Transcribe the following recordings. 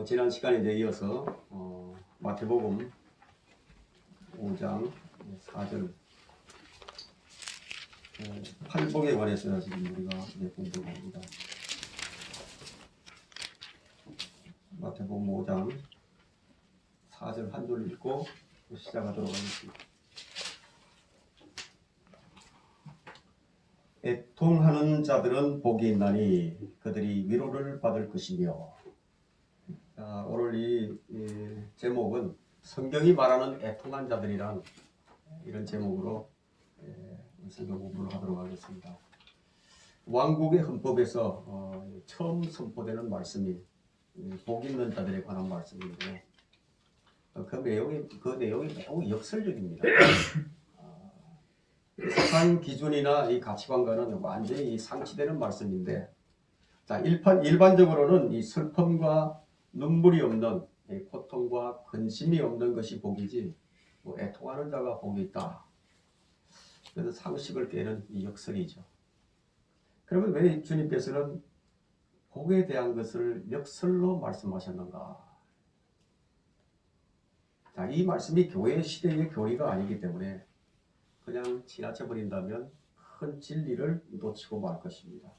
지난 시간에 이제 이어서 마태복음 5장 4절 팔복에 관해서 지금 우리가 이제 공부합니다. 마태복음 5장 4절 한 줄 읽고 시작하도록 하겠습니다. 애통하는 자들은 복이 있나니 그들이 위로를 받을 것이며. 오늘 이 제목은 성경이 말하는 애통한 자들이란 이런 제목으로 성경 공부를 하도록 하겠습니다. 왕국의 헌법에서 처음 선포되는 말씀이 복 있는 자들에 관한 말씀인데 그 내용이 매우 역설적입니다. 세상 기준이나 이 가치관과는 완전히 상치되는 말씀인데, 일반적으로는 이 슬픔과 눈물이 없는 고통과 근심이 없는 것이 복이지 애통하는 자가 복이 있다. 그래서 상식을 깨는 이 역설이죠. 그러면 왜 주님께서는 복에 대한 것을 역설로 말씀하셨는가? 이 말씀이 교회 시대의 교리가 아니기 때문에 그냥 지나쳐 버린다면 큰 진리를 놓치고 말 것입니다.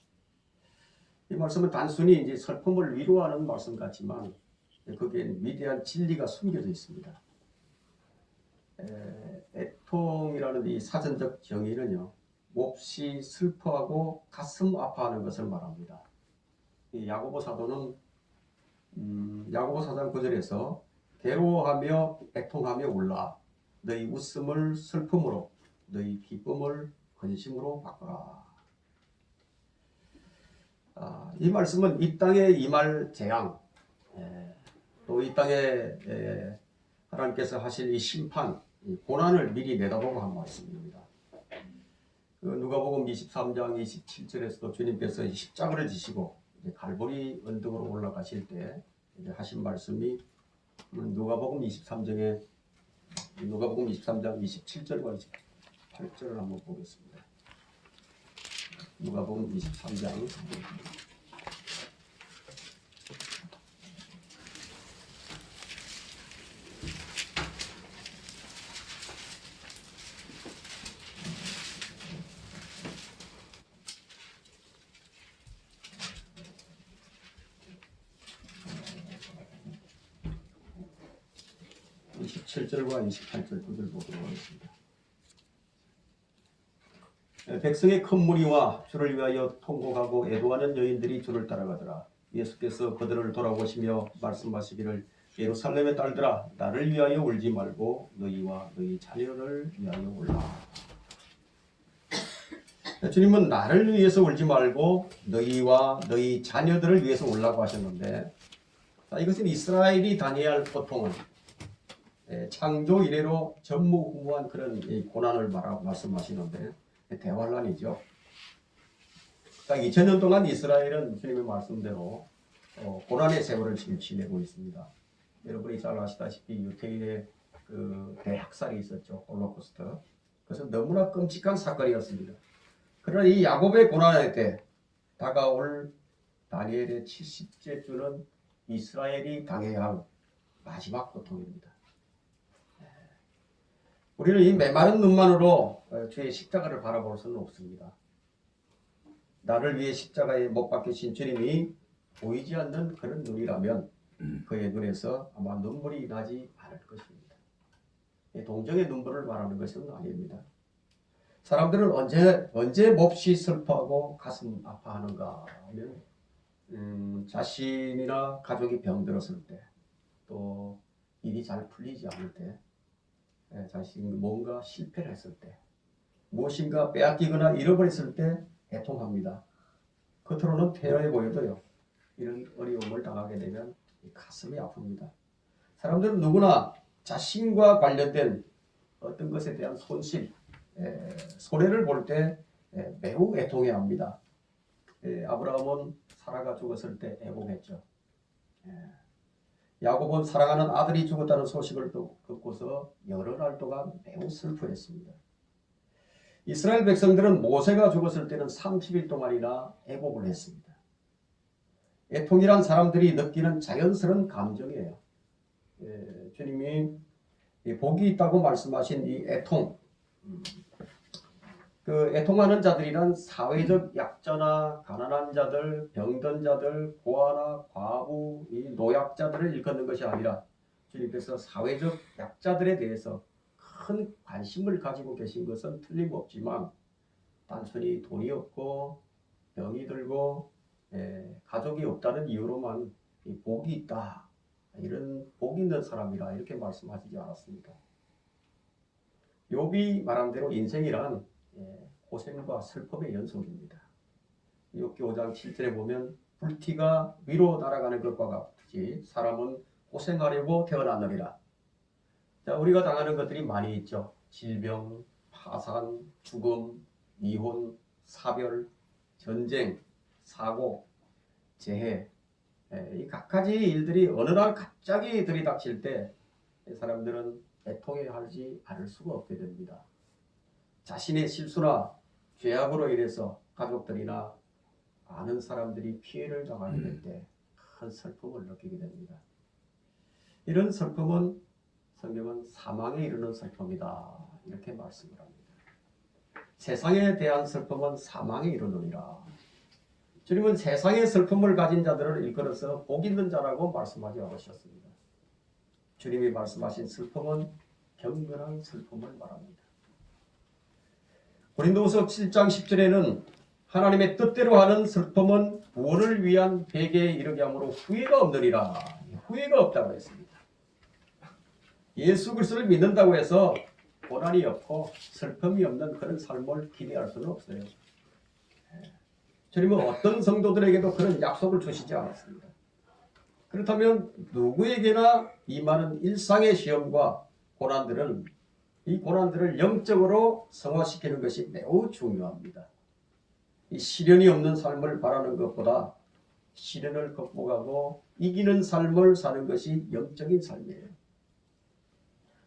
이 말씀은 단순히 이제 슬픔을 위로하는 말씀 같지만 거기에 위대한 진리가 숨겨져 있습니다. 애통이라는 이 사전적 정의는요, 몹시 슬퍼하고 가슴 아파하는 것을 말합니다. 이 야고보 사도는 야고보 4장 9절에서 괴로워하며 애통하며 울라. 너희 웃음을 슬픔으로 너희 기쁨을 근심으로 바꾸라. 이 말씀은 이 땅에 임할 재앙, 또 이 땅에 하나님께서 하실 이 심판, 이 고난을 미리 내다보고 한 말씀입니다. 누가복음 23장 27절에서도 주님께서 십자가를 지시고 갈보리 언덕으로 올라가실 때 하신 말씀이 누가복음 23장 27절과 28절을 한번 보겠습니다. 누가복음 23장 27절과 28절 구절 보도록 하겠습니다. 백성의 큰 무리와 주를 위하여 통곡하고 애도하는 여인들이 주를 따라가더라. 예수께서 그들을 돌아보시며 말씀하시기를 예루살렘의 딸들아 나를 위하여 울지 말고 너희와 너희 자녀를 위하여 울라. 주님은 나를 위해서 울지 말고 너희와 너희 자녀들을 위해서 울라고 하셨는데, 이것은 이스라엘이 당해야 할 고통은 창조 이래로 전무후무한 그런 고난을 말씀하시는데 대환란이죠. 2000년 동안 이스라엘은 주님의 말씀대로 고난의 세월을 지금 지내고 있습니다. 여러분이 잘 아시다시피 유태인의 그 대학살이 있었죠. 홀로코스트. 그것은 너무나 끔찍한 사건이었습니다. 그러나 이 야곱의 고난의 때 다가올 다니엘의 70째 주는 이스라엘이 당해야 할 마지막 고통입니다. 우리는 이 메마른 눈만으로 주의 십자가를 바라볼 수는 없습니다. 나를 위해 십자가에 못 박히신 주님이 보이지 않는 그런 눈이라면 그의 눈에서 아마 눈물이 나지 않을 것입니다. 동정의 눈물을 말하는 것은 아닙니다. 사람들은 언제 몹시 슬퍼하고 가슴 아파하는가 하면 자신이나 가족이 병들었을 때, 또 일이 잘 풀리지 않을 때, 자신이 뭔가 실패를 했을 때, 무엇인가 빼앗기거나 잃어버렸을 때 애통합니다. 겉으로는 편안해 보여도요, 이런 어려움을 당하게 되면 가슴이 아픕니다. 사람들은 누구나 자신과 관련된 어떤 것에 대한 손실, 손해를 볼 때 매우 애통해합니다. 아브라함은 사라가 죽었을 때 애곡했죠. 야곱은 사랑하는 아들이 죽었다는 소식을 듣고서 여러 날 동안 매우 슬퍼했습니다. 이스라엘 백성들은 모세가 죽었을 때는 30일 동안이나 애곡을 했습니다. 애통이란 사람들이 느끼는 자연스러운 감정이에요. 주님이 이 복이 있다고 말씀하신 이 애통, 그 애통하는 자들이란 사회적 약자나 가난한 자들, 병든 자들, 고아나 과부, 이 노약자들을 일컫는 것이 아니라 주님께서 사회적 약자들에 대해서 큰 관심을 가지고 계신 것은 틀림없지만 단순히 돈이 없고 병이 들고 가족이 없다는 이유로만 이 복이 있다, 이런 복 있는 사람이라 이렇게 말씀하시지 않았습니다. 욥이 말한 대로 인생이란 고생과 슬픔의 연속입니다. 욥기 5장 7절에 보면 불티가 위로 날아가는 것과 같이 사람은 고생하려고 태어났느니라. 자, 우리가 당하는 것들이 많이 있죠. 질병, 파산, 죽음, 이혼, 사별, 전쟁, 사고, 재해, 이 각가지 일들이 어느 날 갑자기 들이닥칠 때 사람들은 애통해하지 않을 수가 없게 됩니다. 자신의 실수나 죄악으로 인해서 가족들이나 아는 사람들이 피해를 당하게 될 때 큰 슬픔을 느끼게 됩니다. 이런 슬픔은 성경은 사망에 이르는 슬픔이다, 이렇게 말씀을 합니다. 세상에 대한 슬픔은 사망에 이르느니라. 주님은 세상의 슬픔을 가진 자들을 일컬어서 복 있는 자라고 말씀하지 않으셨습니다. 주님이 말씀하신 슬픔은 경건한 슬픔을 말합니다. 고린도후서 7장 10절에는 하나님의 뜻대로 하는 슬픔은 구원을 위한 회개에 이르게 하므로 후회가 없느니라. 후회가 없다고 했습니다. 예수 그리스도를 믿는다고 해서 고난이 없고 슬픔이 없는 그런 삶을 기대할 수는 없어요. 주님은 어떤 성도들에게도 그런 약속을 주시지 않았습니다. 그렇다면 누구에게나 임하는 일상의 시험과 고난들은 이 고난들을 영적으로 성화시키는 것이 매우 중요합니다. 이 시련이 없는 삶을 바라는 것보다 시련을 극복하고 이기는 삶을 사는 것이 영적인 삶이에요.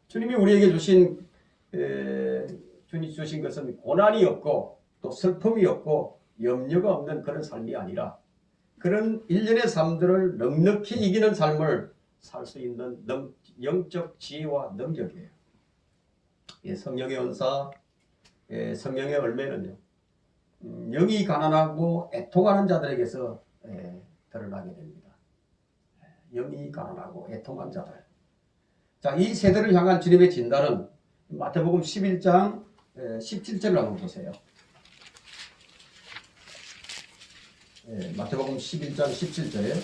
주님이 우리에게 주신 것은 고난이 없고 또 슬픔이 없고 염려가 없는 그런 삶이 아니라 그런 일련의 삶들을 넉넉히 이기는 삶을 살 수 있는 영적 지혜와 능력이에요. 성령의 은사, 성령의 열매는요, 영이 가난하고 애통하는 자들에게서 드러나게 됩니다. 영이 가난하고 애통한 자들. 자, 이 세대를 향한 주님의 진단은 마태복음 11장 17절을 한번 보세요. 마태복음 11장 17절에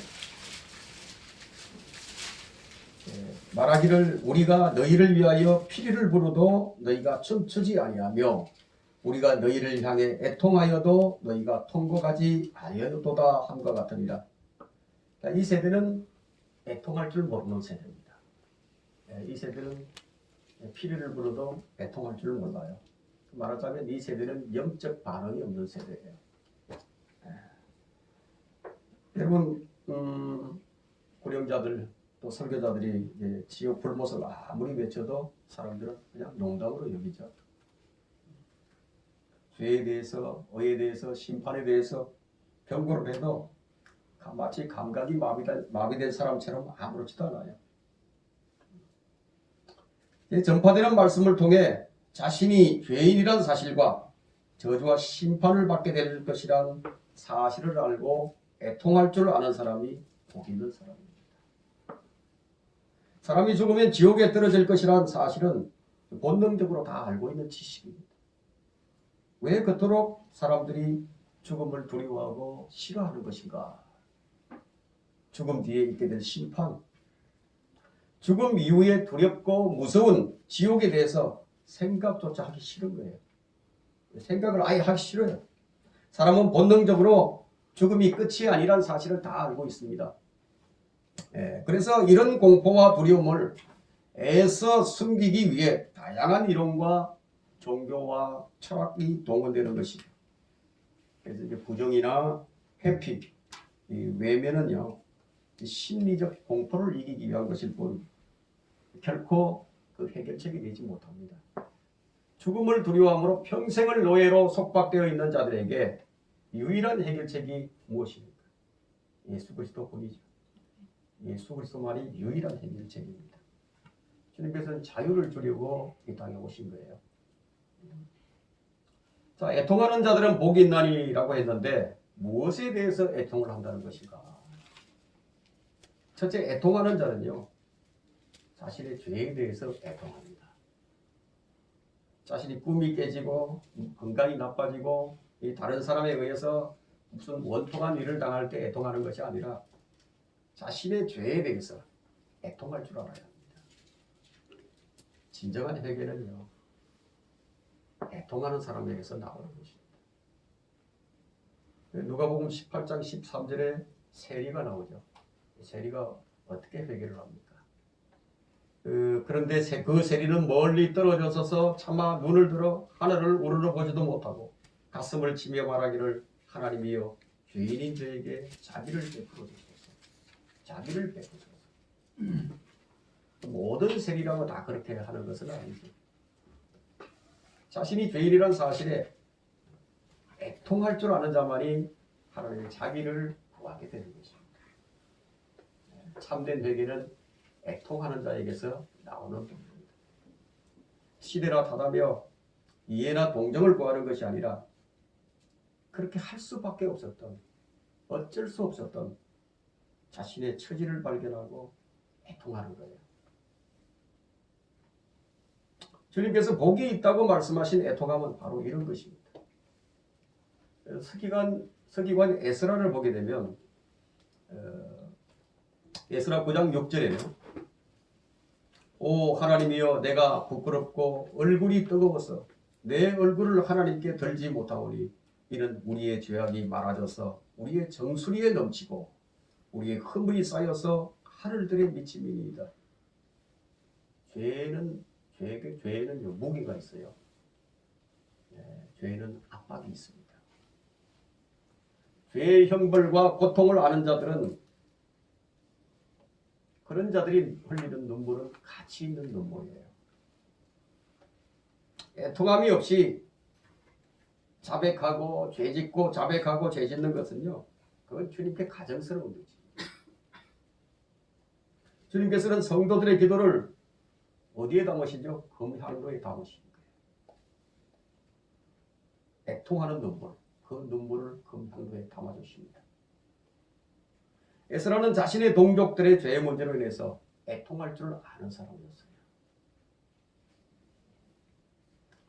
말하기를 우리가 너희를 위하여 피리를 부르도 너희가 춤추지 아니하며 우리가 너희를 향해 애통하여도 너희가 통곡하지 아니하도다 함과 같으니라. 이 세대는 애통할 줄 모르는 세대입니다. 이 세대는 피리를 부르도 애통할 줄 몰라요. 말하자면 이 세대는 영적 반응이 없는 세대예요. 여러분, 고령자들 또 설교자들이 지옥 불못을 아무리 외쳐도 사람들은 그냥 농담으로 여기죠. 죄에 대해서, 의에 대해서, 심판에 대해서 경고를 해도 마치 감각이 마비된 사람처럼 아무렇지도 않아요. 전파되는 말씀을 통해 자신이 죄인이라는 사실과 저주와 심판을 받게 될 것이란 사실을 알고 애통할 줄 아는 사람이 복 있는 사람입니다. 사람이 죽으면 지옥에 떨어질 것이란 사실은 본능적으로 다 알고 있는 지식입니다. 왜 그토록 사람들이 죽음을 두려워하고 싫어하는 것인가? 죽음 뒤에 있게 될 심판, 죽음 이후에 두렵고 무서운 지옥에 대해서 생각조차 하기 싫은 거예요. 생각을 아예 하기 싫어요. 사람은 본능적으로 죽음이 끝이 아니란 사실을 다 알고 있습니다. 그래서 이런 공포와 두려움을 애써 숨기기 위해 다양한 이론과 종교와 철학이 동원되는 것이죠. 그래서 이제 부정이나 회피, 이 외면은요, 심리적 공포를 이기기 위한 것일 뿐 결코 그 해결책이 되지 못합니다. 죽음을 두려워함으로 평생을 노예로 속박되어 있는 자들에게 유일한 해결책이 무엇입니까? 예수 그리스도뿐이죠. 예수 그리스도만이 유일한 해결책입니다. 주님께서는 자유를 주려고 이 땅에 오신 거예요. 자, 애통하는 자들은 복이 있나니라고 했는데 무엇에 대해서 애통을 한다는 것인가? 첫째, 애통하는 자는요, 자신의 죄에 대해서 애통합니다. 자신이 꿈이 깨지고 건강이 나빠지고 이 다른 사람에 의해서 무슨 원통한 일을 당할 때 애통하는 것이 아니라 자신의 죄에 대해서 애통할 줄 알아야 합니다. 진정한 회개는요, 애통하는 사람에게서 나오는 것입니다. 누가복음 18장 13절에 세리가 나오죠. 세리가 어떻게 회개를 합니까? 그런데 그 세리는 멀리 떨어져서 차마 눈을 들어 하늘을 우러러보지도 못하고 가슴을 치며 말하기를 하나님이여 죄인인 저에게 자비를 베풀어 주소서. 자비를 베푸소서. 모든 세리라고 다 그렇게 하는 것은 아니죠. 자신이 죄인이란 사실에 애통할 줄 아는 자만이 하나님의 자비를 구하게 되는 것입니다. 참된 회개는 애통하는 자에게서 나오는 것입니다. 시대나 타다며 이해나 동정을 구하는 것이 아니라 그렇게 할 수밖에 없었던, 어쩔 수 없었던 자신의 처지를 발견하고 애통하는 거예요. 주님께서 복이 있다고 말씀하신 애통함은 바로 이런 것입니다. 서기관 에스라를 보게 되면 에스라 9장 6절에는 오 하나님이여 내가 부끄럽고 얼굴이 뜨거워서 내 얼굴을 하나님께 들지 못하오니 이는 우리의 죄악이 많아져서 우리의 정수리에 넘치고 우리의 허물이 쌓여서 하늘들에 미침이니이다. 죄에는 무게가 있어요. 죄에는 압박이 있습니다. 죄의 형벌과 고통을 아는 자들은 그런 자들이 흘리는 눈물은 가치 있는 눈물이에요. 애통함이 없이 자백하고 죄짓고 자백하고 죄짓는 것은요, 그건 주님께 가증스러운 거지. 주님께서는 성도들의 기도를 어디에 담으시죠? 금향로에 담으신 거예요. 애통하는 눈물, 그 눈물을 금향로에 담아주십니다. 에스라는 자신의 동족들의 죄의 문제로 인해서 애통할 줄 아는 사람이었어요.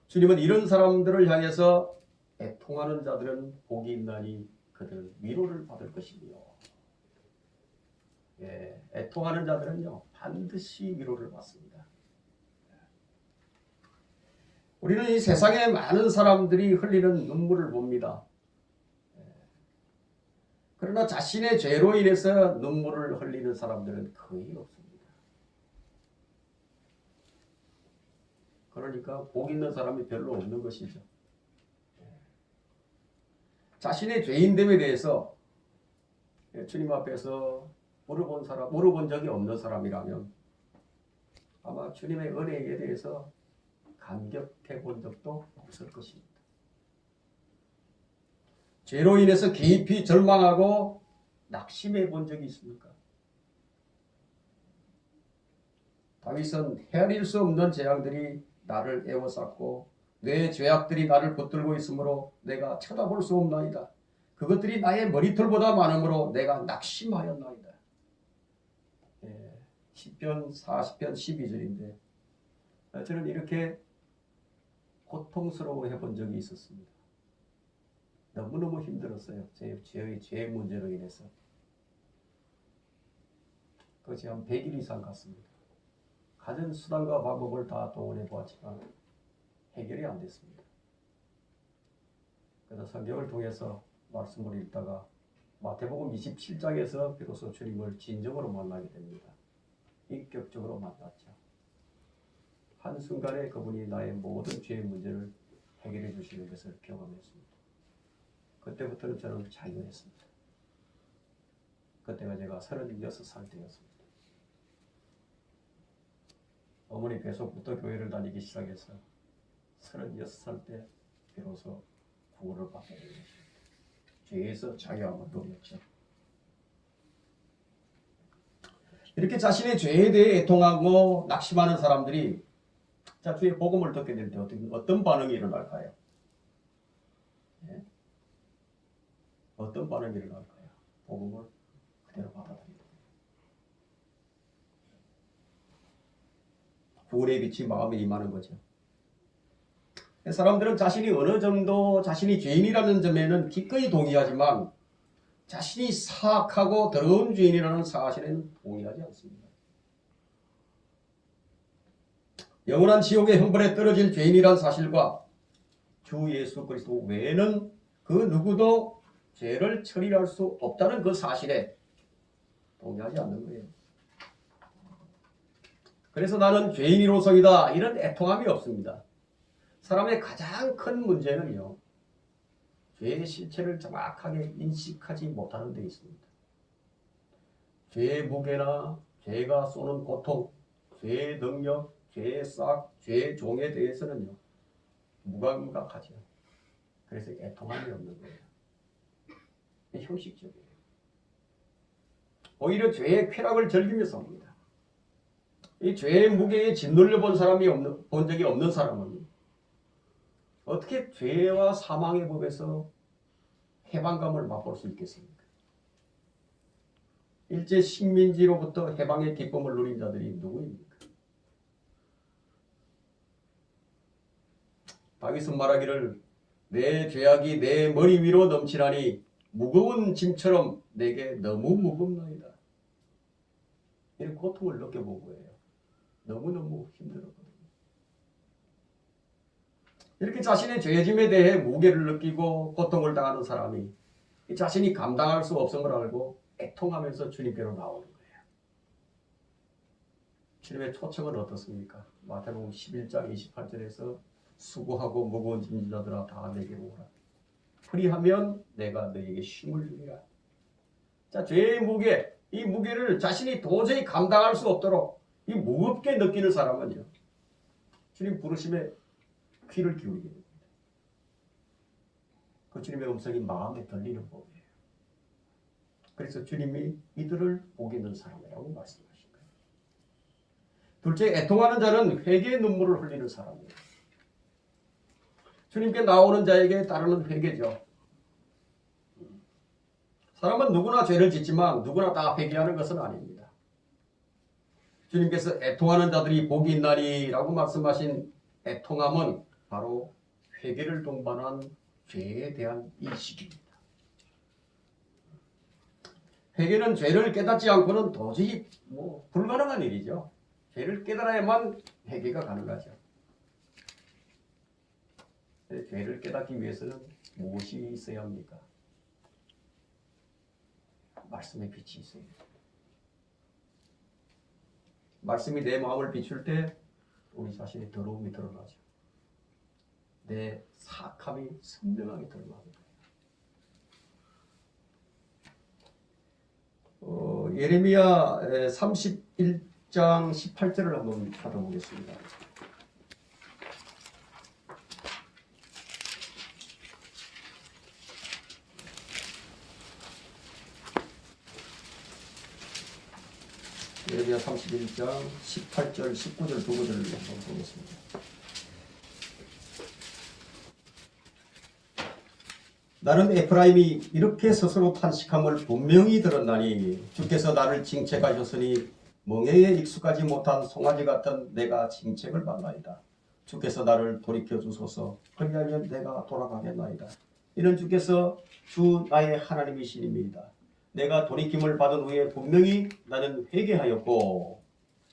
주님은 이런 사람들을 향해서 애통하는 자들은 복이 있나니 그들은 위로를 받을 것이며, 애통하는 자들은요 반드시 위로를 받습니다. 우리는 이 세상에 많은 사람들이 흘리는 눈물을 봅니다. 그러나 자신의 죄로 인해서 눈물을 흘리는 사람들은 거의 없습니다. 그러니까 복 있는 사람이 별로 없는 것이죠. 자신의 죄인됨에 대해서 주님 앞에서 물어본 적이 없는 사람이라면 아마 주님의 은혜에 대해서 감격해 본 적도 없을 것입니다. 죄로 인해서 깊이 절망하고 낙심해 본 적이 있습니까? 다윗은 헤아릴 수 없는 재앙들이 나를 에워쌌고 내 죄악들이 나를 붙들고 있으므로 내가 쳐다볼 수 없나이다. 그것들이 나의 머리털보다 많으므로 내가 낙심하였나이다. 시편 40편 12절인데 저는 이렇게 고통스러워 해본 적이 있었습니다. 너무너무 힘들었어요. 저의 죄 문제로 인해서. 그것이 한 100일 이상 갔습니다. 가진 수단과 방법을 다 동원해 보았지만 해결이 안 됐습니다. 그래서 성경을 통해서 말씀을 읽다가 마태복음 27장에서 비로소 주님을 진정으로 만나게 됩니다. 인격적으로 만났죠. 한순간에 그분이 나의 모든 죄의 문제를 해결해 주시는 것을 경험했습니다. 그때부터는 저는 자유했습니다. 그때가 제가 36살 때였습니다. 어머니 뱃속부터 교회를 다니기 시작해서 36살 때 비로소 구원을 받게 된 것입니다. 죄에서 자유함을 누렸죠. 이렇게 자신의 죄에 대해 애통하고 낙심하는 사람들이 자, 주의 복음을 듣게 될 때 어떤 반응이 일어날까요? 예? 어떤 반응이 일어날까요? 복음을 그대로 받아들이고 구원의 빛이 마음에 임하는 거죠. 사람들은 자신이 어느 정도 자신이 죄인이라는 점에는 기꺼이 동의하지만 자신이 사악하고 더러운 죄인이라는 사실에는 동의하지 않습니다. 영원한 지옥의 형벌에 떨어질 죄인이란 사실과 주 예수 그리스도 외에는 그 누구도 죄를 처리할 수 없다는 그 사실에 동의하지 않는 거예요. 그래서 나는 죄인으로서이다 이런 애통함이 없습니다. 사람의 가장 큰 문제는요, 죄의 실체를 정확하게 인식하지 못하는 데 있습니다. 죄의 무게나 죄가 쏘는 고통, 죄의 능력, 죄의 싹, 죄의 종에 대해서는요, 무감각하죠. 그래서 애통함이 없는 거예요. 형식적이에요. 오히려 죄의 쾌락을 즐기며 삽니다. 이 죄의 무게에 짓눌려 본 적이 없는 사람은 어떻게 죄와 사망의 법에서 해방감을 맛볼 수 있겠습니까? 일제 식민지로부터 해방의 기쁨을 누린 자들이 누구입니까? 다윗은 말하기를 내 죄악이 내 머리 위로 넘치나니 무거운 짐처럼 내게 너무 무겁나이다. 이런 고통을 느껴본 거예요. 너무너무 힘들었거든요. 이렇게 자신의 죄짐에 대해 무게를 느끼고 고통을 당하는 사람이 자신이 감당할 수 없음을 알고 애통하면서 주님께로 나오는 거예요. 주님의 초청은 어떻습니까? 마태복음 11장 28절에서 수고하고 무거운 짐진 자들아 다 내게로 오라. 그리하면 내가 너에게 쉼을 주리라. 자, 죄의 무게, 이 무게를 자신이 도저히 감당할 수 없도록 이 무겁게 느끼는 사람은요, 주님 부르심에 귀를 기울이게 됩니다. 그 주님의 음성이 마음에 들리는 법이에요. 그래서 주님이 이들을 복 있는 사람이라고 말씀하신 거예요. 둘째, 애통하는 자는 회개의 눈물을 흘리는 사람이에요. 주님께 나오는 자에게 따르는 회개죠. 사람은 누구나 죄를 짓지만 누구나 다 회개하는 것은 아닙니다. 주님께서 애통하는 자들이 복이 있나니 라고 말씀하신 애통함은 바로 회개를 동반한 죄에 대한 인식입니다. 회개는 죄를 깨닫지 않고는 도저히 불가능한 일이죠. 죄를 깨달아야만 회개가 가능하죠. 죄를 깨닫기 위해서는 무엇이 있어야 합니까? 말씀의 빛이 있어야 합니다. 말씀이 내 마음을 비출 때 우리 자신의 더러움이 드러나죠. 내 사악함이 선명하게 드러납니다. 예레미야 31장 18절을 한번 받아보겠습니다. 예레미야 31장 18절, 19절, 두 구절을 한번 보겠습니다. 나는 에프라임이 이렇게 스스로 탄식함을 분명히 들었나니 주께서 나를 징책하셨으니 멍에에 익숙하지 못한 송아지 같은 내가 징책을 받나이다. 주께서 나를 돌이켜 주소서. 그리하면 내가 돌아가겠나이다. 이는 주께서 주 나의 하나님이시니이다. 내가 돌이킴을 받은 후에 분명히 나는 회개하였고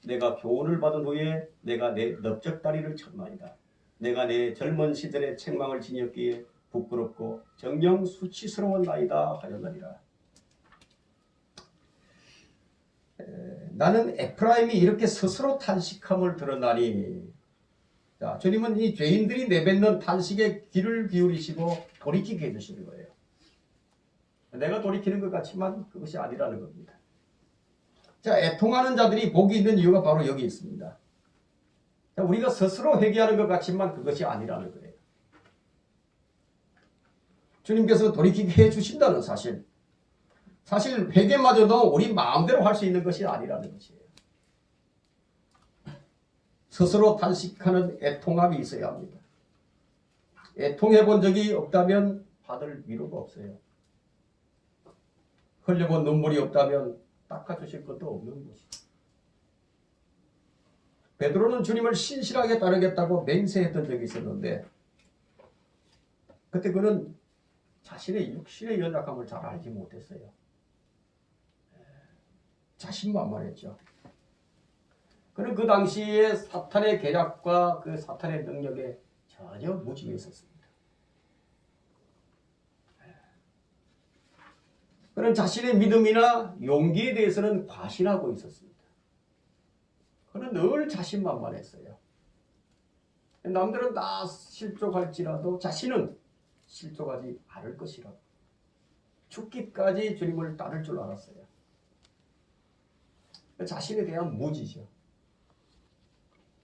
내가 교훈을 받은 후에 내가 내 넓적다리를 쳤나이다. 내가 내 젊은 시절의 책망을 지녔기에 부끄럽고 정녕 수치스러운 나이다 하였느니라. 나는 에프라임이 이렇게 스스로 탄식함을 들었나니. 자, 주님은 이 죄인들이 내뱉는 탄식에 귀를 기울이시고 돌이키게 해주시는 거예요. 내가 돌이키는 것 같지만 그것이 아니라는 겁니다. 자, 애통하는 자들이 복이 있는 이유가 바로 여기 있습니다. 자, 우리가 스스로 회개하는 것 같지만 그것이 아니라는 거예요. 주님께서 돌이키게 해주신다는 사실. 사실 회개마저도 우리 마음대로 할 수 있는 것이 아니라는 것이에요. 스스로 탄식하는 애통함이 있어야 합니다. 애통해 본 적이 없다면 받을 위로가 없어요. 흘려본 눈물이 없다면 닦아주실 것도 없는 것이죠. 베드로는 주님을 신실하게 따르겠다고 맹세했던 적이 있었는데 그때 그는 자신의 육신의 연약함을 잘 알지 못했어요. 자신만만했죠. 그는 그 당시에 사탄의 계략과 그 사탄의 능력에 전혀 무지해 있었습니다. 그는 자신의 믿음이나 용기에 대해서는 과신하고 있었습니다. 그는 늘 자신만만했어요. 남들은 다 실족할지라도 자신은 실족하지 않을 것이라고. 죽기까지 주님을 따를 줄 알았어요. 자신에 대한 무지죠.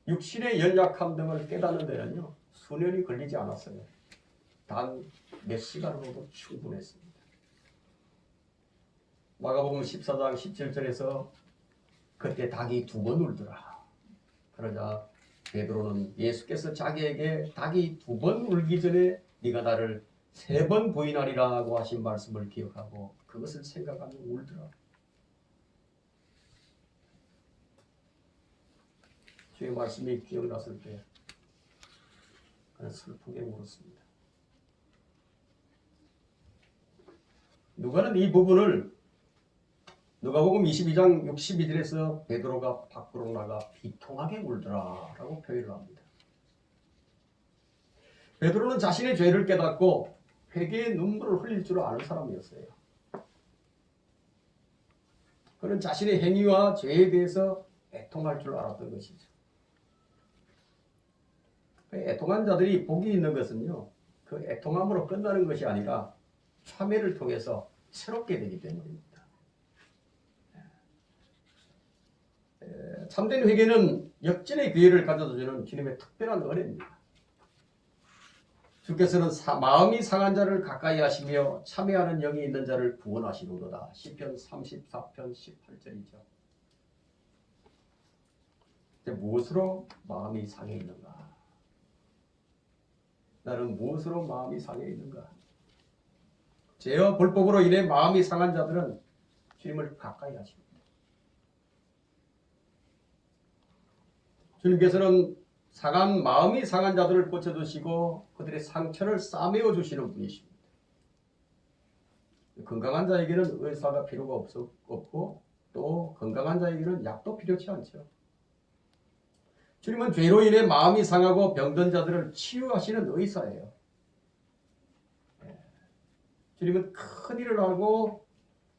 육신의 연약함 등을 깨닫는 데는요, 수년이 걸리지 않았어요. 단 몇 시간으로도 충분했습니다. 마가복음 14장 17절에서 그때 닭이 2번 울더라. 그러자 베드로는 예수께서 자기에게 닭이 2번 울기 전에 네가 나를 3번 부인하리라고 하신 말씀을 기억하고 그것을 생각하며 울더라. 주의 말씀이 기억났을 때 그는 슬프게 울었습니다. 누가는 이 부분을 누가복음 22장 62절에서 베드로가 밖으로 나가 비통하게 울더라 라고 표현을 합니다. 베드로는 자신의 죄를 깨닫고 회개의 눈물을 흘릴 줄 아는 사람이었어요. 그는 자신의 행위와 죄에 대해서 애통할 줄 알았던 것이죠. 애통한 자들이 복이 있는 것은요, 그 애통함으로 끝나는 것이 아니라 참회를 통해서 새롭게 되기 때문입니다. 참된 회개는 역전의 기회를 가져다 주는 주님의 특별한 은혜입니다. 주께서는 마음이 상한 자를 가까이 하시며 참회하는 영이 있는 자를 구원하시는도다. 시편 34편 18절이죠. 무엇으로 마음이 상해 있는가? 나는 무엇으로 마음이 상해 있는가? 죄와 불법으로 인해 마음이 상한 자들은 주님을 가까이 하십니다. 주님께서는 마음이 상한 자들을 고쳐주시고 그들의 상처를 싸매어 주시는 분이십니다. 건강한 자에게는 의사가 필요가 없고 또 건강한 자에게는 약도 필요치 않죠. 주님은 죄로 인해 마음이 상하고 병든 자들을 치유하시는 의사예요. 주님은 큰 일을 하고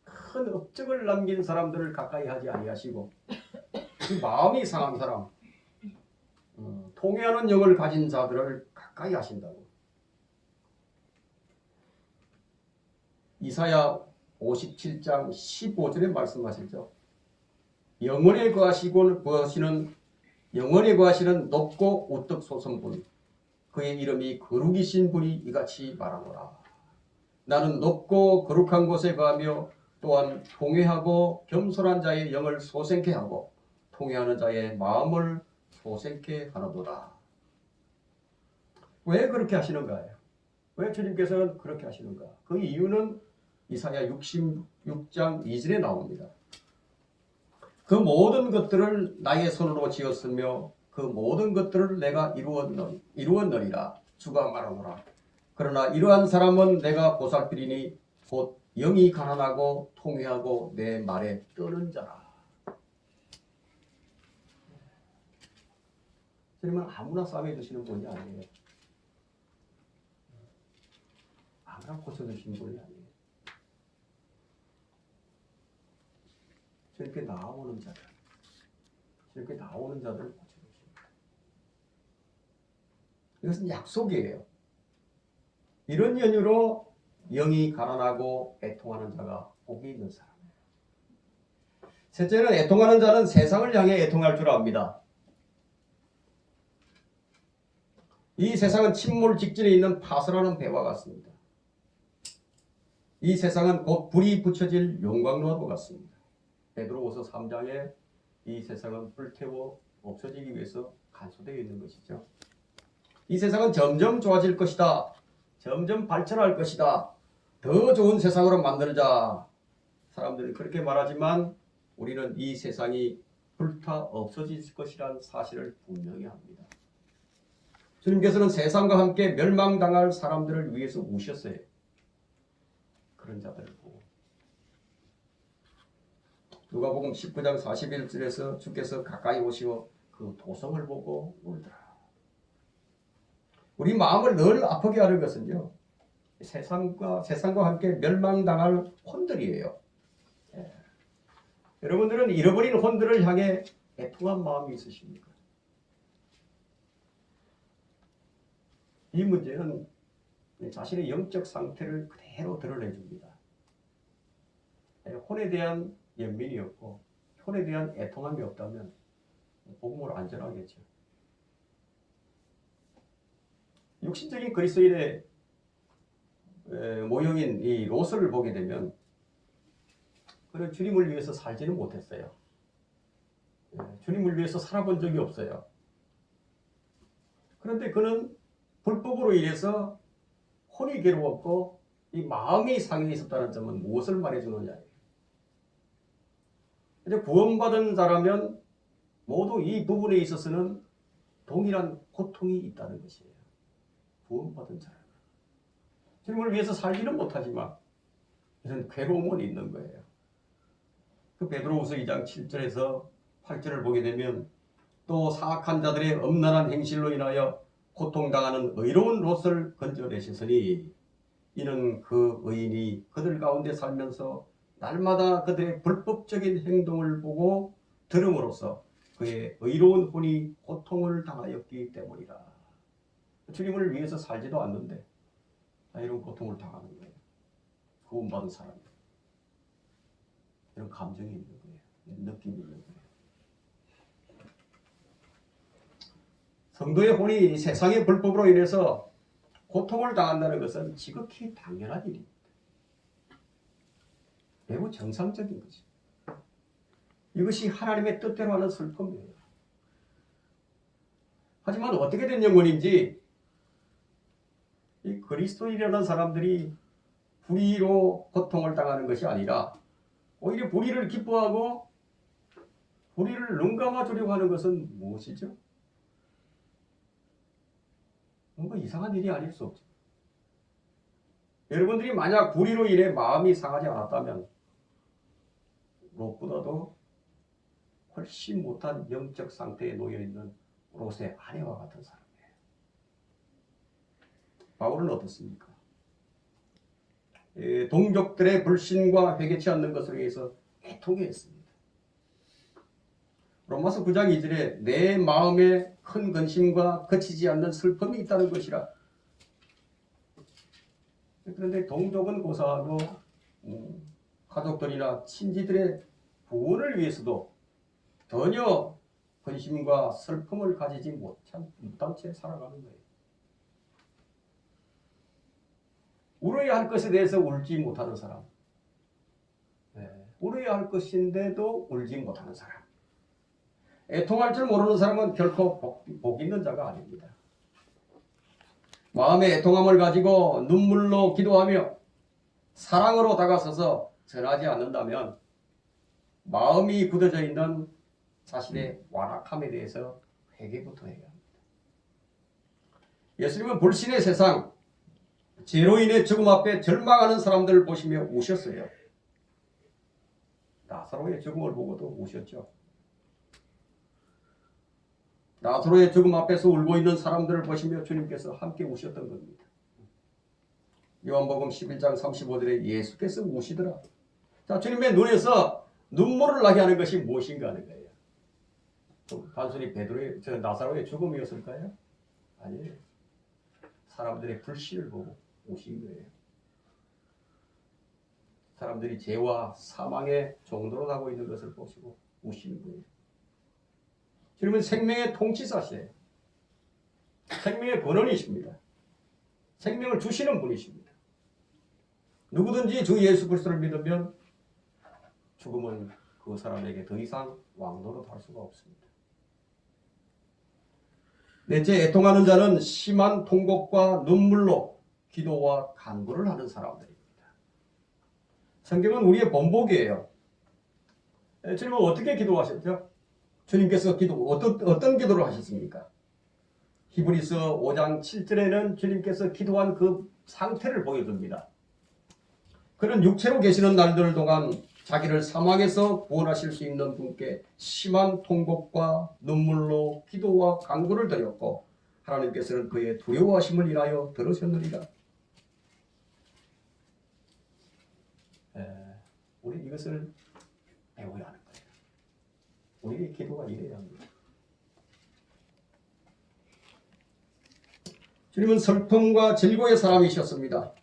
큰 업적을 남긴 사람들을 가까이 하지 아니하시고 그 마음이 상한 사람, 통회하는 영을 가진 자들을 가까이 하신다고. 이사야 57장 15절에 말씀하시죠. 영원에 거하시는 높고 우떡 솟은 분, 그의 이름이 거룩이신 분이 이같이 말하노라. 나는 높고 거룩한 곳에 거하며 또한 통회하고 겸손한 자의 영을 소생케 하고 통회하는 자의 마음을 소생케 하노도다. 왜 그렇게 하시는가요? 왜 주님께서는 그렇게 하시는가? 그 이유는 이사야 66장 2절에 나옵니다. 그 모든 것들을 나의 손으로 지었으며 그 모든 것들을 내가 이루었느니라 주가 말하노라. 그러나 이러한 사람은 내가 보살피리니 곧 영이 가난하고 통회하고 내 말에 뜨는 자라. 주님은 아무나 싸매주시는 분이 아니에요. 아무나 고쳐주시는 분이 아니에요. 저렇게 나오는 자들, 저렇게 나오는 자들을 고쳐주십니다. 이것은 약속이에요. 이런 연유로 영이 가난하고 애통하는 자가 복이 있는 사람이에요. 셋째는 애통하는 자는 세상을 향해 애통할 줄 압니다. 이 세상은 침몰 직전에 있는 파서라는 배와 같습니다. 이 세상은 곧 불이 붙여질 용광로와 같습니다. 베드로후서 3장에 이 세상은 불태워 없어지기 위해서 간수되어 있는 것이죠. 이 세상은 점점 좋아질 것이다. 점점 발전할 것이다. 더 좋은 세상으로 만들자. 사람들은 그렇게 말하지만 우리는 이 세상이 불타 없어질 것이라는 사실을 분명히 합니다. 주님께서는 세상과 함께 멸망당할 사람들을 위해서 우셨어요. 그런 자들을 보고. 누가복음 19장 41절에서 주께서 가까이 오시어 그 도성을 보고 울더라. 우리 마음을 늘 아프게 하는 것은요, 세상과 함께 멸망당할 혼들이에요. 예. 여러분들은 잃어버린 혼들을 향해 애통한 마음이 있으십니까? 이 문제는 자신의 영적 상태를 그대로 드러내줍니다. 혼에 대한 연민이 없고 혼에 대한 애통함이 없다면 복음을 안 전하겠죠. 육신적인 그리스도인의 모형인 이 롯을 보게 되면 그는 주님을 위해서 살지는 못했어요. 주님을 위해서 살아본 적이 없어요. 그런데 그는 불법으로 인해서 혼이 괴로웠고 이 마음이 상해 있었다는 점은 무엇을 말해주느냐. 이제 구원받은 자라면 모두 이 부분에 있어서는 동일한 고통이 있다는 것이에요. 구원받은 자라면. 주님을 위해서 살지는 못하지만 이런 괴로움은 있는 거예요. 그 베드로후서 2장 7절에서 8절을 보게 되면 또 사악한 자들의 엄란한 행실로 인하여 고통당하는 의로운 롯을 건져내셨으니 이는 그 의인이 그들 가운데 살면서 날마다 그들의 불법적인 행동을 보고 들음으로써 그의 의로운 혼이 고통을 당하였기 때문이라. 주님을 위해서 살지도 않는데 이런 고통을 당하는 거예요. 구원받은 사람이. 이런 감정이 있는 거예요. 느낌이 있는 거예요. 성도의 혼이 세상의 불법으로 인해서 고통을 당한다는 것은 지극히 당연한 일입니다. 매우 정상적인 거죠. 이것이 하나님의 뜻대로 하는 슬픔이에요. 하지만 어떻게 된 영혼인지 이 그리스도인이라는 사람들이 불의로 고통을 당하는 것이 아니라 오히려 불의를 기뻐하고 불의를 눈감아 주려고 하는 것은 무엇이죠? 뭔가 이상한 일이 아닐 수 없죠. 여러분들이 만약 불의로 인해 마음이 상하지 않았다면 롯보다도 훨씬 못한 영적 상태에 놓여있는 롯의 아내와 같은 사람이에요. 바울은 어떻습니까? 동족들의 불신과 회개치 않는 것을 위해서 애통해했습니다. 로마서 9장 2절에 내 마음에 큰 근심과 그치지 않는 슬픔이 있다는 것이라. 그런데 동족은 고사하고 가족들이나 친지들의 구원을 위해서도 전혀 근심과 슬픔을 가지지 못한 채 살아가는 거예요. 울어야 할 것에 대해서 울지 못하는 사람. 울어야 할 것인데도 울지 못하는 사람. 애통할 줄 모르는 사람은 결코 복 있는 자가 아닙니다. 마음의 애통함을 가지고 눈물로 기도하며 사랑으로 다가서서 전하지 않는다면 마음이 굳어져 있는 자신의 완악함에 대해서 회개부터 해야 합니다. 예수님은 불신의 세상, 죄로 인해 죽음 앞에 절망하는 사람들을 보시며 우셨어요. 나사로의 죽음을 보고도 우셨죠. 나사로의 죽음 앞에서 울고 있는 사람들을 보시며 주님께서 함께 우셨던 겁니다. 요한복음 11장 35절에 예수께서 우시더라. 자, 주님의 눈에서 눈물을 나게 하는 것이 무엇인가 하는 거예요. 단순히 나사로의 죽음이었을까요? 아니에요. 사람들의 불신을 보고 우신 거예요. 사람들이 죄와 사망의 종도로 가고 있는 것을 보시고 우시는 거예요. 주님은 생명의 통치자시에요. 생명의 근원이십니다. 생명을 주시는 분이십니다. 누구든지 주 예수 그리스도를 믿으면 죽음은 그 사람에게 더 이상 왕노릇할 수가 없습니다. 넷째, 애통하는 자는 심한 통곡과 눈물로 기도와 간구를 하는 사람들입니다. 성경은 우리의 본보기예요. 주님은 어떻게 기도하셨죠? 주님께서 어떤 기도를 하셨습니까? 히브리서 5장 7절에는 주님께서 기도한 그 상태를 보여줍니다. 그는 육체로 계시는 날들 동안 자기를 사망에서 구원하실 수 있는 분께 심한 통곡과 눈물로 기도와 간구를 드렸고 하나님께서는 그의 두려워하심을 인하여 들으셨느니라. 우리 이것을 배워야 하는 거예요. 우리의 기도가 이래야 합니다. 주님은 슬픔과 질고의 사람이셨습니다.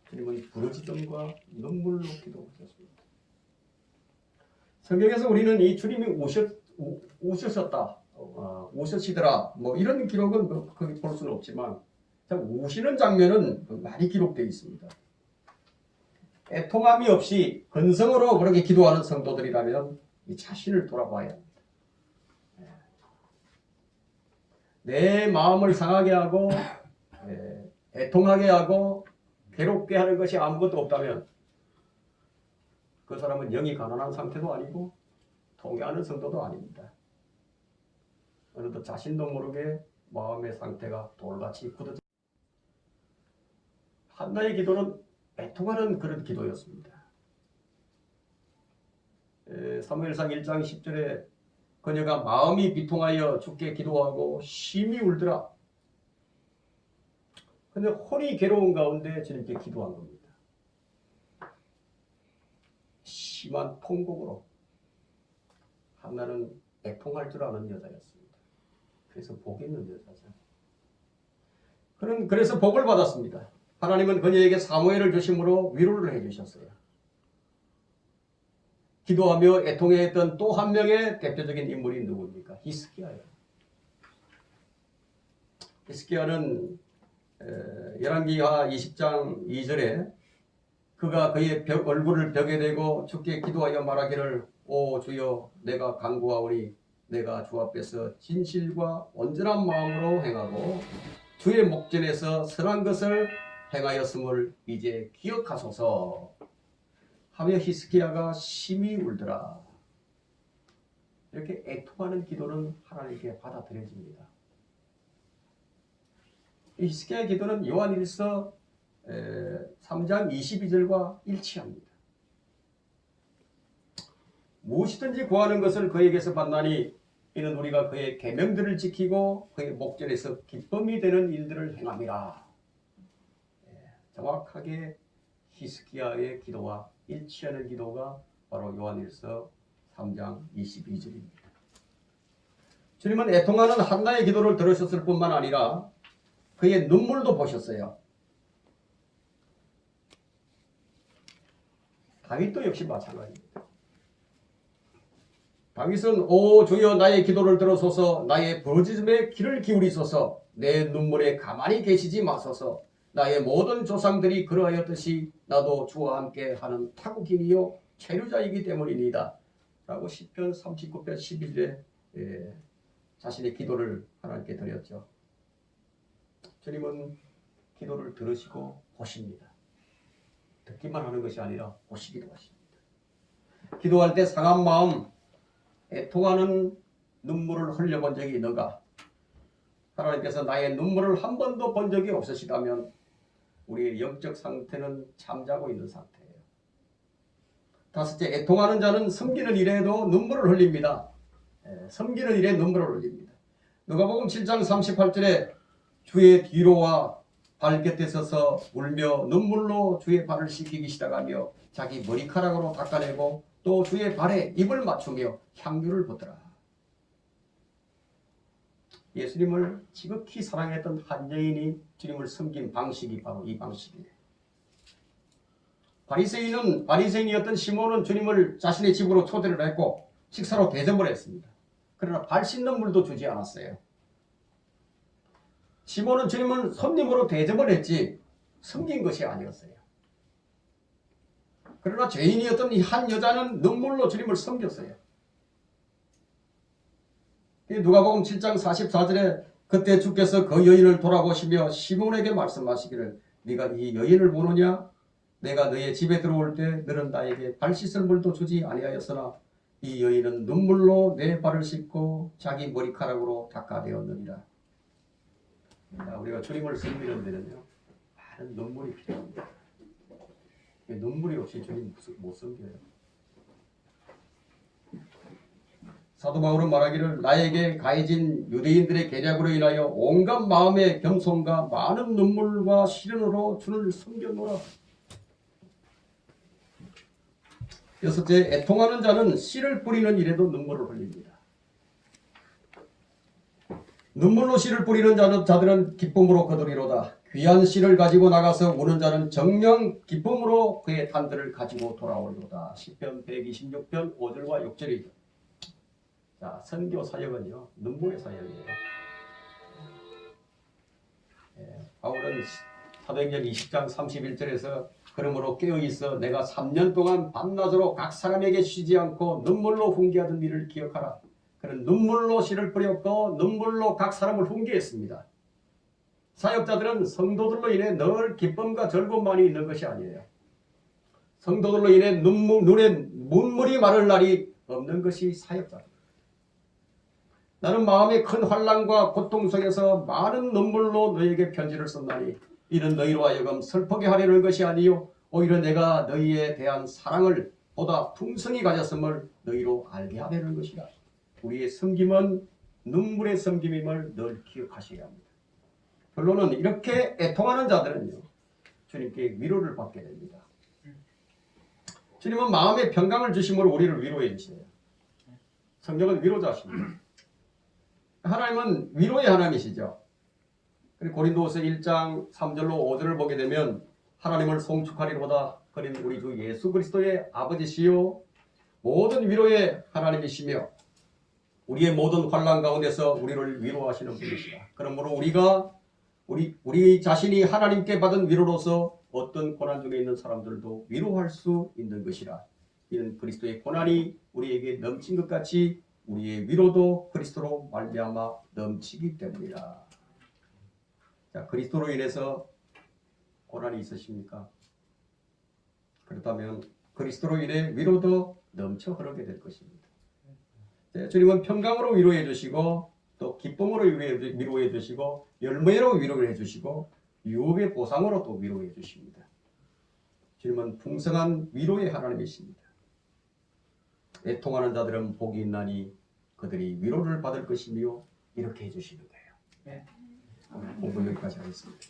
주님은 부르짖음과 눈물로 기도하셨습니다. 성경에서 우리는 이 주님이 우셨다, 우셨시더라 뭐 이런 기록은 볼 수는 없지만 우시는 장면은 많이 기록되어 있습니다. 애통함이 없이 근성으로 그렇게 기도하는 성도들이라면 이 자신을 돌아봐야 합니다. 내 마음을 상하게 하고 애통하게 하고 괴롭게 하는 것이 아무것도 없다면 그 사람은 영이 가난한 상태도 아니고 통회하는 성도도 아닙니다. 어느덧 자신도 모르게 마음의 상태가 돌같이 굳어져. 한나의 기도는 애통하는 그런 기도였습니다. 사무엘상 1장 10절에 그녀가 마음이 비통하여 주께 기도하고 심히 울더라. 근데 혼이 괴로운 가운데 주님께 기도한 겁니다. 심한 통곡으로. 한나는 애통할 줄 아는 여자였습니다. 그래서 복 있는 여자죠. 그는 그래서 복을 받았습니다. 하나님은 그녀에게 사무엘을 주심으로 위로를 해주셨어요. 기도하며 애통해했던 또 한 명의 대표적인 인물이 누구입니까? 히스기야예요. 히스기야는 열왕기하 20장 2절에 그가 그의 얼굴을 벽에 대고 주께 기도하여 말하기를 오 주여 내가 간구하오니 내가 주 앞에서 진실과 온전한 마음으로 행하고 주의 목전에서 선한 것을 행하였음을 이제 기억하소서 하며 히스기야가 심히 울더라. 이렇게 애통하는 기도는 하나님께 받아들여집니다. 히스기야의 기도는 요한일서 3장 22절과 일치합니다. 무엇이든지 구하는 것을 그에게서 받나니 이는 우리가 그의 계명들을 지키고 그의 목전에서 기쁨이 되는 일들을 행함이라. 정확하게 히스기야의 기도와 일치하는 기도가 바로 요한일서 3장 22절입니다. 주님은 애통하는 한나의 기도를 들으셨을 뿐만 아니라 그의 눈물도 보셨어요. 다윗도 역시 마찬가지입니다. 다윗은 오 주여 나의 기도를 들어소서 나의 부르짖음에 귀를 기울이소서 내 눈물에 가만히 계시지 마소서 나의 모든 조상들이 그러하였듯이 나도 주와 함께 하는 타국인이요 체류자이기 때문입니다. 라고 시편 39편 11절에 자신의 기도를 하나님께 드렸죠. 주님은 기도를 들으시고 보십니다. 듣기만 하는 것이 아니라 보시기도 하십니다. 기도할 때 상한 마음, 애통하는 눈물을 흘려본 적이 있는가? 하나님께서 나의 눈물을 한 번도 본 적이 없으시다면 우리의 영적 상태는 잠자고 있는 상태예요. 다섯째, 애통하는 자는 섬기는 일에도 눈물을 흘립니다. 섬기는 일에 눈물을 흘립니다. 누가복음 7장 38절에 주의 뒤로와 발곁에 서서 울며 눈물로 주의 발을 씻기기 시작하며 자기 머리카락으로 닦아내고 또 주의 발에 입을 맞추며 향유를 붓더라. 예수님을 지극히 사랑했던 한 여인이 주님을 섬긴 방식이 바로 이 방식이에요. 바리새인이었던 시몬은 주님을 자신의 집으로 초대를 했고 식사로 대접을 했습니다. 그러나 발 씻는 물도 주지 않았어요. 시몬은 주님을 손님으로 대접을 했지 섬긴 것이 아니었어요. 그러나 죄인이었던 이 한 여자는 눈물로 주님을 섬겼어요. 누가복음 7장 44절에 그때 주께서 그 여인을 돌아보시며 시몬에게 말씀하시기를 네가 이 여인을 보느냐? 내가 너의 집에 들어올 때 너는 나에게 발 씻을 물도 주지 아니하였으나 이 여인은 눈물로 내 발을 씻고 자기 머리카락으로 닦아내었느니라. 우리가 주님을 섬기는 데는요, 많은 눈물이 필요합니다. 눈물이 없이 주님 못 섬겨요. 사도 바울은 말하기를 나에게 가해진 유대인들의 계략으로 인하여 온갖 마음의 겸손과 많은 눈물과 시련으로 주를 섬겼노라. 여섯째, 애통하는 자는 씨를 뿌리는 일에도 눈물을 흘립니다. 눈물로 씨를 뿌리는 자들은 기쁨으로 거두리로다. 귀한 씨를 가지고 나가서 우는 자는 정령 기쁨으로 그의 탄들을 가지고 돌아오리로다. 시편 126편 5절과 6절이죠. 자, 선교 사역은요, 눈물의 사역이에요. 바울은 사도행전 20장 31절에서 그러므로 깨어있어 내가 3년 동안 밤낮으로 각 사람에게 쉬지 않고 눈물로 훈계하던 일을 기억하라. 그는 눈물로 씨를 뿌렸고 눈물로 각 사람을 훈계했습니다. 사역자들은 성도들로 인해 늘 기쁨과 즐거움만이 있는 것이 아니에요. 성도들로 인해 눈에 눈물이 마를 날이 없는 것이 사역자입니다. 나는 마음의 큰 환난과 고통 속에서 많은 눈물로 너에게 편지를 썼나니 이는 너희로 하여금 슬프게 하려는 것이 아니요 오히려 내가 너희에 대한 사랑을 보다 풍성히 가졌음을 너희로 알게 하려는 것이라. 우리의 섬김은 눈물의 섬김임을 늘 기억하셔야 합니다. 결론은 이렇게 애통하는 자들은요, 주님께 위로를 받게 됩니다. 주님은 마음의 평강을 주심으로 우리를 위로해 주세요. 성경은 위로자십니다. 하나님은 위로의 하나님이시죠. 고린도후서 1장 3절로 5절을 보게 되면 하나님을 송축하리로다. 그는 우리 주 예수 그리스도의 아버지시요 모든 위로의 하나님이시며 우리의 모든 환난 가운데서 우리를 위로하시는 분이시다. 그러므로 우리 자신이 하나님께 받은 위로로서 어떤 고난 중에 있는 사람들도 위로할 수 있는 것이라. 이는 그리스도의 고난이 우리에게 넘친 것 같이 우리의 위로도 그리스도로 말미암아 넘치기 때문이다. 자, 그리스도로 인해서 고난이 있으십니까? 그렇다면 그리스도로 인해 위로도 넘쳐 흐르게 될 것입니다. 주님은 평강으로 위로해 주시고 또 기쁨으로 위로해 주시고 열매로 위로해 주시고 유업의 보상으로 또 위로해 주십니다. 주님은 풍성한 위로의 하나님이십니다. 애통하는 자들은 복이 있나니 그들이 위로를 받을 것이며 이렇게 해주시는 거예요. 공부 여기까지 하겠습니다.